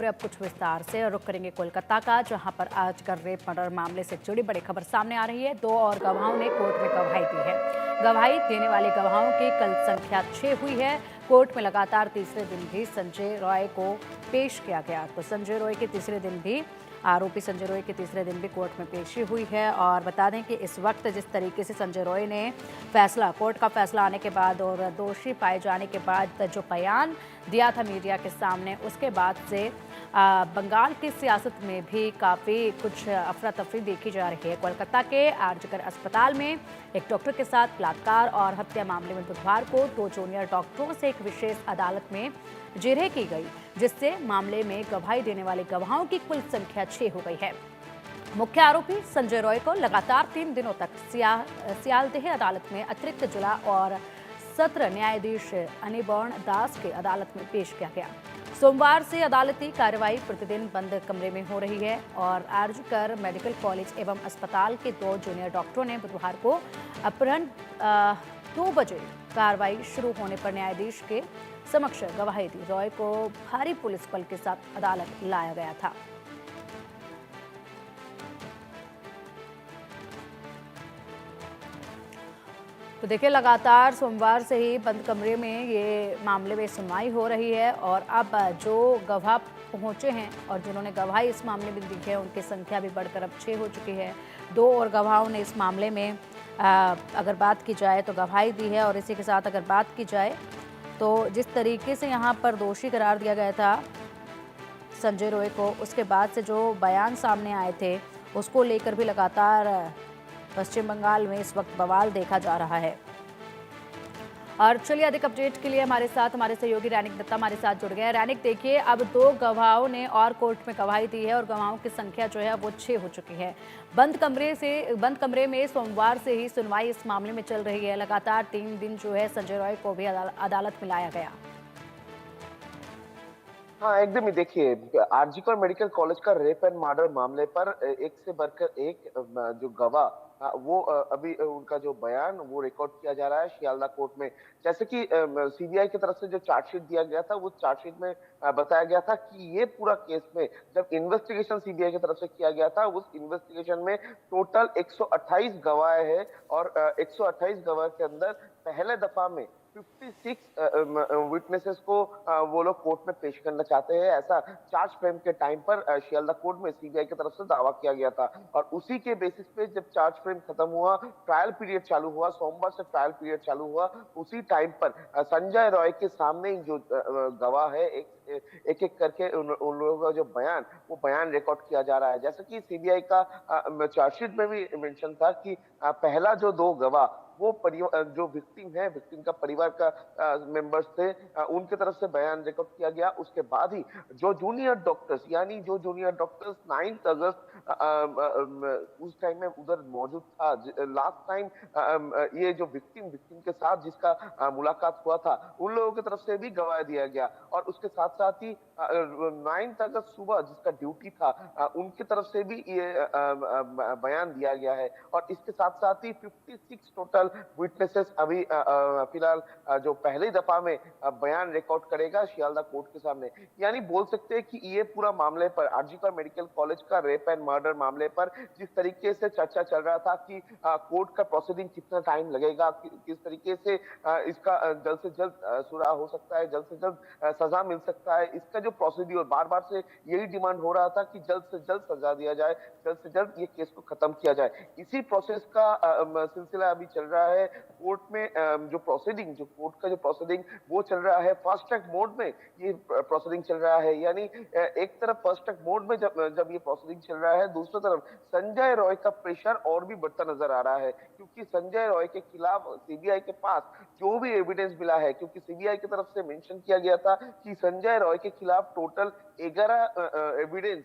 अब कुछ विस्तार से रुख करेंगे कोलकाता का, जहां पर आजकल रेप मर्डर मामले से जुड़ी बड़ी खबर सामने आ रही है। 2 और गवाहों ने कोर्ट में गवाही दी है। गवाही देने वाले गवाहों की कल संख्या 6 हुई है। कोर्ट में लगातार तीसरे दिन भी संजय रॉय को पेश किया गया। तो संजय रॉय के तीसरे दिन भी आरोपी संजय रॉय के तीसरे दिन भी कोर्ट में पेशी हुई है। और बता दें कि इस वक्त जिस तरीके से संजय रॉय ने कोर्ट का फैसला आने के बाद और दोषी पाए जाने के बाद जो बयान दिया था मीडिया के सामने, उसके बाद से बंगाल की सियासत में भी काफ़ी कुछ अफरा तफरी देखी जा रही है। कोलकाता के आरजीकर अस्पताल में एक डॉक्टर के साथ बलात्कार और हत्या मामले में बुधवार को 2 जूनियर डॉक्टरों से एक विशेष अदालत में जिरह की गई, जिससे मामले में गवाही देने वाले गवाहों की कुल संख्या 6 हो गई है। मुख्य आरोपी संजय रॉय को लगातार 3 दिनों तक सियालदेह अदालत में अतिरिक्त जिला और सत्र न्यायाधीश अनिबर्न दास के अदालत में पेश किया गया। सोमवार से अदालती कार्रवाई प्रतिदिन बंद कमरे में हो रही है और आरजीकर मेडिकल कॉलेज एवं अस्पताल के 2 जूनियर डॉक्टरों ने बुधवार को अपराह्न 2 बजे कार्रवाई शुरू होने पर न्यायाधीश के समक्ष गवाही दी। रॉय को भारी पुलिस बल के साथ अदालत लाया गया था। तो देखिए, लगातार सोमवार से ही बंद कमरे में ये मामले में सुनवाई हो रही है और अब जो गवाह पहुंचे हैं और जिन्होंने गवाही इस मामले में दी है, उनकी संख्या भी बढ़कर अब 6 हो चुकी है। 2 और गवाहों ने इस मामले में अगर बात की जाए तो गवाही दी है। और इसी के साथ अगर बात की जाए तो जिस तरीके से यहाँ पर दोषी करार दिया गया था संजय रॉय को, उसके बाद से जो बयान सामने आए थे, उसको लेकर भी लगातार पश्चिम बंगाल में इस वक्त बवाल देखा जा रहा है। और चलिए, अधिक अपडेट के लिए हमारे सहयोगी रैनिक दत्ता हमारे साथ जुड़ गए हैं। रैनिक, देखिए, अब 2 गवाहों ने और कोर्ट में गवाही दी है और गवाहों की संख्या जो है वो 6 हो चुकी है। बंद कमरे में सोमवार से ही सुनवाई इस मामले में चल रही है। लगातार 3 दिन जो है संजय रॉय को भी अदालत में लाया गया। हाँ, एकदम ही देखिए, आरजीकर मेडिकल कॉलेज का रेप एंड मर्डर मामले पर एक से बढ़कर एक जो गवाह वो अभी उनका जो बयान वो रिकॉर्ड किया जा रहा है शियालदा कोर्ट में। जैसे कि सीबीआई की तरफ से जो चार्जशीट दिया गया था, वो चार्जशीट में बताया गया था कि ये पूरा केस में जब इन्वेस्टिगेशन सीबीआई की तरफ से किया गया था, उस इन्वेस्टिगेशन में टोटल 128 गवाह है और 128 गवाह के अंदर पहले दफा में 56 विटनेसेस को वो लोग कोर्ट में पेश करना चाहते हैं, ऐसा चार्ज फ्रेम के टाइम पर शियालदा कोर्ट में सीबीआई की तरफ से दावा किया गया था। और उसी के बेसिस पे जब चार्ज फ्रेम खत्म हुआ, ट्रायल पीरियड चालू हुआ, सोमवार से ट्रायल पीरियड चालू हुआ, उसी टाइम पर संजय रॉय के सामने जो गवाह है, एक एक करके उन लोगों का जो बयान, वो बयान रिकॉर्ड किया जा रहा है। जैसे कि सीबीआई का चार्जशीट में भी मेंशन था कि पहला जो 2 गवाह वो परिवार जो विक्टिम है, विक्टिम का परिवार का मेंबर्स थे, उनके तरफ से बयान रिकॉर्ड किया गया। उसके बाद ही जो जूनियर डॉक्टर्स 9 अगस्त उस टाइम में उधर मौजूद था, लास्ट टाइम ये जो विक्टिम के साथ जिसका मुलाकात हुआ था, उन लोगों की तरफ से भी गवाह दिया गया। और उसके साथ साथ ही 9 अगस्त सुबह जिसका ड्यूटी था, उनकी तरफ से भी ये बयान दिया गया है। और इसके साथ साथ ही 56 टोटल विटनेसेस अभी फिलहाल जो पहली दफा में बयान रिकॉर्ड करेगा शियालदा कोर्ट के सामने। यानी बोल सकते हैं कि ये पूरा मामले पर, आरजीकर मेडिकल कॉलेज का रेप एंड मर्डर मामले पर जिस तरीके से चर्चा चल रहा था कि कोर्ट का प्रोसीडिंग कितना टाइम लगेगा, किस तरीके से इसका जल्द से जल्द सुराहा हो सकता है, जल्द से जल्द सजा मिल सकता है, इसका जो प्रोसीड्यूर बार बार से यही डिमांड हो रहा था कि जल्द से जल्द सजा दिया जाए, जल्द से जल्द ये केस को खत्म किया जाए। इसी प्रोसेस का सिलसिला अभी चल रहा है कोर्ट में। जो कोर्ट का जो प्रोसीडिंग वो चल रहा है फास्ट ट्रैक मोड में, ये प्रोसीडिंग चल रहा है। यानी एक तरफ फास्ट ट्रैक मोड में जब ये प्रोसीडिंग चल रहा है, दूसरी तरफ संजय रॉय का प्रेशर और भी बढ़ता नजर आ रहा है, क्योंकि संजय रॉय के खिलाफ सीबीआई के पास जो भी एविडेंस मिला है, क्योंकि सीबीआई की तरफ से मेंशन किया गया था कि संजय रॉय के खिलाफ टोटल 11 एविडेंस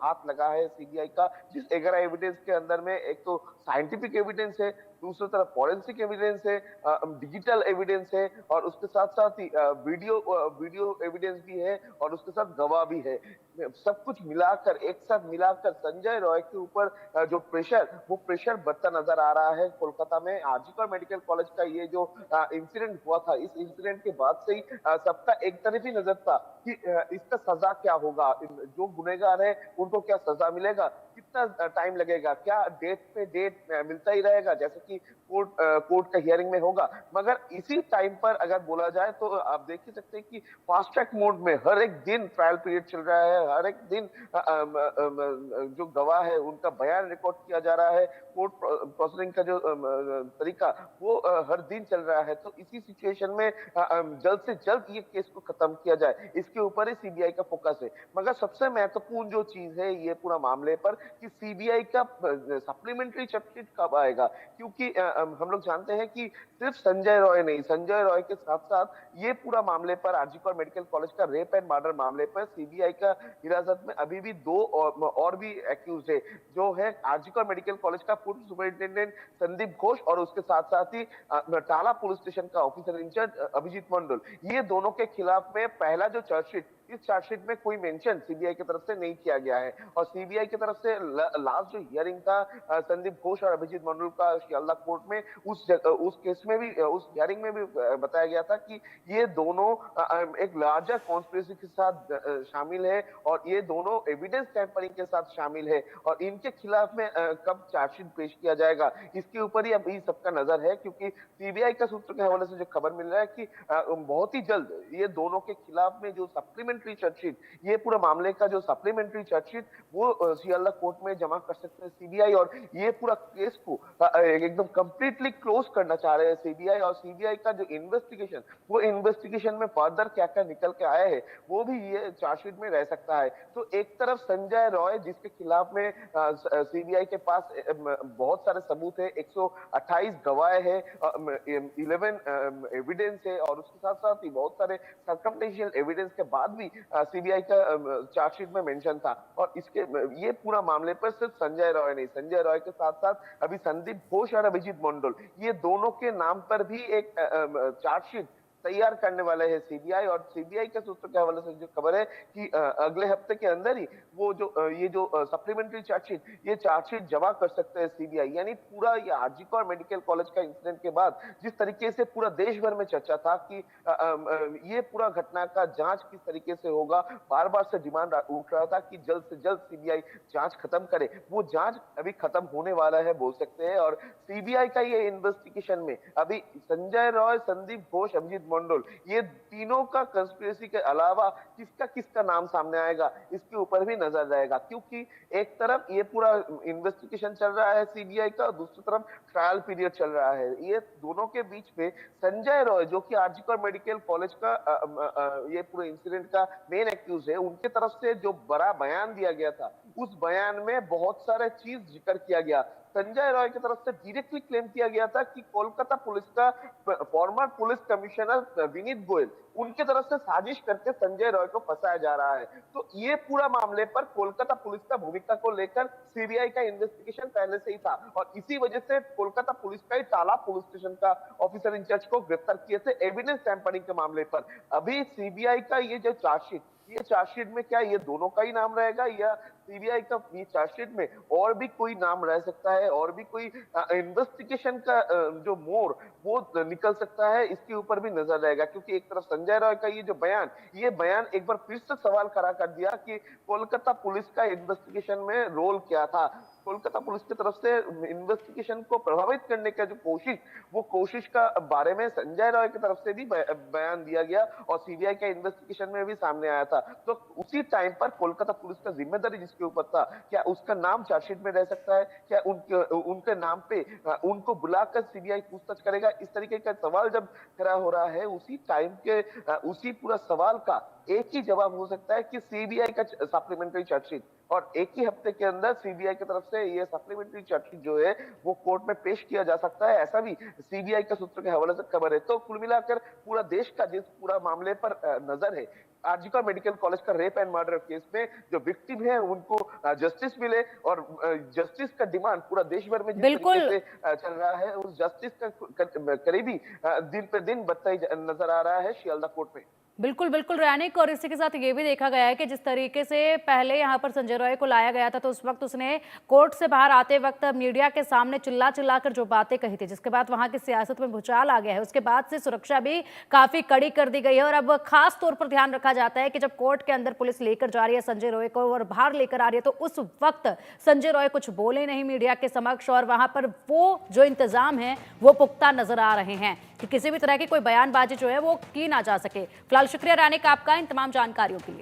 हाथ लगा है सीबीआई का, जिस 11 एविडेंस के अंदर में एक तो साइंटिफिक एविडेंस है, दूसरी तरफ फॉरेंसिक एविडेंस है, डिजिटल एविडेंस है, और उसके साथ साथ ही वीडियो एविडेंस भी है, और उसके साथ गवाह भी है। सब कुछ मिलाकर, एक साथ मिलाकर संजय रॉय के ऊपर जो प्रेशर, वो प्रेशर बढ़ता नजर आ रहा है। कोलकाता में आरजीकर मेडिकल कॉलेज का ये जो इंसिडेंट हुआ था, इस इंसिडेंट के बाद से ही सबका एक तरफ ही नजर था कि इसका सजा क्या होगा, जो गुनहगार है उनको क्या सजा मिलेगा, कितना टाइम लगेगा, क्या डेट पे डेट मिलता ही रहेगा जैसे कि कोर्ट का हियरिंग में होगा। मगर इसी टाइम पर अगर बोला जाए तो आप देख ही सकते हैं कि फास्ट ट्रैक मोड में हर एक दिन ट्रायल पीरियड चल रहा है, हर एक दिन जो गवाह है उनका बयान रिकॉर्ड किया जा रहा है, कोर्ट प्रोसीडिंग का जो तरीका वो हर दिन चल रहा है। तो इसी सिचुएशन में जल्द से जल्द ये केस को खत्म किया जाए, इसके ऊपर ही सीबीआई का फोकस है। मगर सबसे महत्वपूर्ण जो चीज है ये पूरा मामले पर कि सीबीआई का सप्लीमेंट्री चार्जशीट कब आएगा, क्योंकि हम लोग जानते हैं कि सिर्फ संजय रॉय नहीं, संजय रॉय के साथ साथ ये पूरा मामले पर आरजीकर मेडिकल कॉलेज का रेप एंड मर्डर मामले पर सीबीआई का हिरासत में अभी भी दो और भी एक्यूज है, जो है आरजीकर मेडिकल कॉलेज का पूर्व सुपरिंटेंडेंट संदीप घोष और उसके साथ साथ ही टाला पुलिस स्टेशन का ऑफिसर इंचार्ज अभिजीत मंडल। ये दोनों के खिलाफ में पहला जो चार्जशीट, इस चार्जशीट में कोई मेंशन सीबीआई की तरफ से नहीं किया गया है। और सीबीआई की तरफ से लास्ट जो हियरिंग था संदीप घोष और अभिजीत मंडल का शियालदा कोर्ट में, उस केस में भी, उस हियरिंग में भी बताया गया था कि ये दोनों एक लार्जर कॉन्स्पिरेसी के साथ शामिल है और ये दोनों एविडेंस टैंपरिंग के साथ शामिल है और इनके खिलाफ में कब चार्जशीट पेश किया जाएगा, इसके ऊपर ही अभी सबका नजर है। क्योंकि सीबीआई का सूत्र के हवाले से जो खबर मिल रहा है कि बहुत ही जल्द ये दोनों के खिलाफ में जो सप्लीमेंट्री चार्जशीट, ये पूरा मामले का जो सप्लीमेंट्री चार्जशीट वो सियालदा कोर्ट में जमा कर सकते हैं सीबीआई, और ये पूरा केस को एकदम कंप्लीटली क्लोज करना चाह रहे हैं सीबीआई। और सीबीआई का जो इन्वेस्टिगेशन, वो इन्वेस्टिगेशन में फर्दर क्या क्या निकल के आया है वो भी ये चार्जशीट में रह सकता है। तो एक तरफ संजय रॉय जिसके खिलाफ में सीबीआई के पास बहुत सारे सबूत है, 128 गवाह है, 11 एविडेंस है और उसके साथ साथ ही बहुत सारे सर्कमटेंशियल एविडेंस के बाद भी सीबीआई का चार्जशीट में मेंशन था। और इसके ये पूरा मामले पर सिर्फ संजय रॉय नहीं, संजय रॉय के साथ साथ अभी संदीप घोष और अभिजीत मंडल, ये दोनों के नाम पर भी एक चार्जशीट तैयार करने वाले हैं सीबीआई। और सीबीआई के सूत्र के हवाले से जो खबर है कि अगले हफ्ते के अंदर ही वो जो ये जो सप्लीमेंट्री चार्जशीट, ये चार्जशीट जमा कर सकते हैं सीबीआई। यानी पूरा ये आरजीकर मेडिकल कॉलेज का इंसिडेंट के बाद जिस तरीके से पूरा देश भर में चर्चा था कि ये पूरा घटना का जांच किस तरीके से होगा, बार बार से डिमांड उठ रहा था कि जल्द से जल्द सीबीआई जांच खत्म करे, वो जांच अभी खत्म होने वाला है बोल सकते हैं। और सीबीआई का ये इन्वेस्टिगेशन में अभी संजय रॉय, संदीप घोष, अभिजीत मंडल, ये तीनों का कंस्पिरेसी के अलावा किसका किसका नाम सामने आएगा इसके ऊपर भी नजर रहेगा। क्योंकि एक तरफ ये पूरा इन्वेस्टिगेशन चल रहा है सीबीआई का, दूसरी तरफ ट्रायल पीरियड चल रहा है। ये दोनों के बीच में संजय रॉय जो कि आरजीकर मेडिकल कॉलेज का ये पूरे इंसिडेंट का मेन एक्यूज है, उनके तरफ से जो बड़ा बयान दिया गया था, उस बयान में बहुत सारे चीज जिक्र किया गया। संजय रॉय की तरफ से डायरेक्टली क्लेम किया गया था कि कोलकाता पुलिस का farmer police commissioner Vineet Goyal, उनके तरफ से साजिश करके संजय रॉय को फंसाया जा रहा है। तो ये पूरा मामले पर कोलकाता पुलिस का भूमिका को लेकर सीबीआई का इन्वेस्टिगेशन पहले से ही था और इसी वजह से कोलकाता पुलिस का ही टाला पुलिस स्टेशन का ऑफिसर इंचार्ज को गिरफ्तार किए थे एविडेंस टैंपरिंग के मामले पर। अभी सीबीआई का ये जो चार्जशीट, ये चार्जशीट में क्या ये दोनों का ही नाम रहेगा या सीबीआई का ये चार्जशीट में और भी कोई नाम रह सकता है, और भी कोई इन्वेस्टिगेशन का जो मोड़ वो निकल सकता है, इसके ऊपर भी नजर रहेगा। क्योंकि एक तरफ संजय रॉय का ये जो बयान, ये बयान एक बार फिर से सवाल खड़ा कर दिया कि कोलकाता पुलिस का इन्वेस्टिगेशन में रोल क्या था। कोलकाता पुलिस की तरफ से इन्वेस्टिगेशन को प्रभावित करने का जो कोशिश, वो कोशिश का बारे में संजय रॉय की तरफ से भी बयान दिया गया और सीबीआई के इन्वेस्टिगेशन में भी सामने आया था। तो उसी टाइम पर कोलकाता पुलिस का जिम्मेदारी जिसके ऊपर था, क्या उसका नाम चार्जशीट में रह सकता है, क्या उनके नाम पे उनको बुलाकर सीबीआई पूछताछ करेगा, इस तरीके का सवाल जब खड़ा हो रहा है, उसी टाइम के उसी पूरा सवाल का एक ही जवाब हो सकता है कि सीबीआई का सप्लीमेंट्री चार्जशीट, और एक ही हफ्ते के अंदर सीबीआई की तरफ से ये सप्लीमेंट्री चार्जशीट जो है वो कोर्ट में पेश किया जा सकता है, ऐसा भी सीबीआई का सूत्र के हवाले से खबर है। तो कुल मिलाकर पूरा देश का जिस पूरा मामले पर नजर है, आरजीकर मेडिकल कॉलेज का रेप एंड मर्डर केस में जो विक्टिम है उनको जस्टिस मिले, और जस्टिस का डिमांड पूरा देश भर में जिस तरीके से चल रहा है, उस जस्टिस का करीबी दिन पे दिन बढ़ता ही नजर आ रहा है शियालदा कोर्ट में। बिल्कुल, बिल्कुल रैनिक, और इसी के साथ ये भी देखा गया है कि जिस तरीके से पहले यहाँ पर संजय रॉय को लाया गया था, तो उस वक्त उसने कोर्ट से बाहर आते वक्त मीडिया के सामने चिल्ला-चिल्ला कर जो बातें कही थी, जिसके बाद वहाँ की सियासत में भूचाल आ गया है। उसके बाद से सुरक्षा भी काफ़ी कड़ी कर दी गई है और अब खास तौर पर ध्यान रखा जाता है कि जब कोर्ट के अंदर पुलिस लेकर जा रही है संजय रॉय को और बाहर लेकर आ रही है, तो उस वक्त संजय रॉय कुछ बोले नहीं मीडिया के समक्ष, और वहाँ पर वो जो इंतजाम है वो पुख्ता नजर आ रहे हैं कि किसी भी तरह की कोई बयानबाजी जो है वो की ना जा सके। फिलहाल शुक्रिया रानिक आपका इन तमाम जानकारियों के लिए।